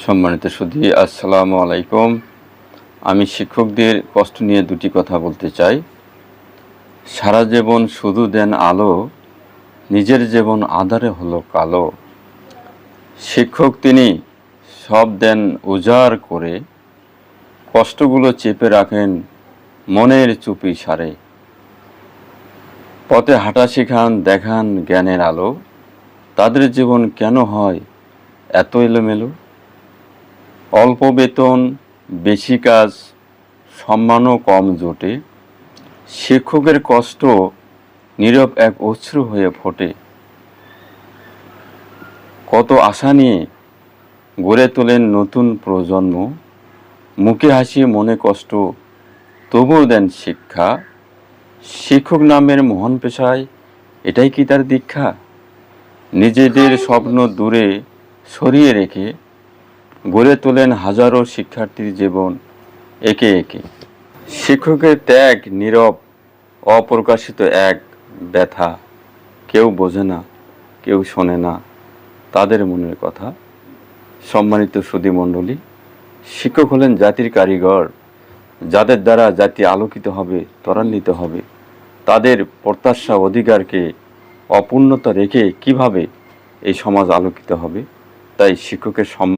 সম্মানিত সুধী, আসসালামু আলাইকুম। আমি শিক্ষকদের কষ্ট নিয়ে দুটি কথা বলতে চাই। সারা জীবন শুধু দেন আলো, নিজের জীবন আঁধারে হলো কালো। শিক্ষক তিনি সব দেন উজাড় করে, কষ্টগুলো চেপে রাখেন মনের চুপি সারে। পথে হাঁটা শেখান, দেখান জ্ঞানের আলো। তাদের জীবন কেন হয় এত এলোমেলো? অল্প বেতন, বেশি কাজ, সম্মানও কম জোটে। শিক্ষকের কষ্ট নীরব এক অশ্রু হয়ে ফোটে। কত আশা নিয়ে গড়ে তোলেন নতুন প্রজন্ম, মুখে হাসি মনে কষ্ট, তবুও দেন শিক্ষা। শিক্ষক নামের মহান পেশায় এটাই কি তার দীক্ষা? নিজেদের স্বপ্ন দূরে সরিয়ে রেখে গড়ে তোলেন হাজারো শিক্ষার্থীর জীবন একে একে। শিক্ষকের ত্যাগ নীরব, অপ্রকাশিত এক ব্যথা। কেউ বোঝে না, কেউ শোনে না তাদের মনের কথা। সম্মানিত সুধী মণ্ডলী, শিক্ষক হলেন জাতির কারিগর, যাদের দ্বারা জাতি আলোকিত হবে, ত্বরান্বিত হবে। তাদের প্রত্যাশা অধিকারকে অপূর্ণতা রেখে কিভাবে এই সমাজ আলোকিত হবে? তাই শিক্ষকের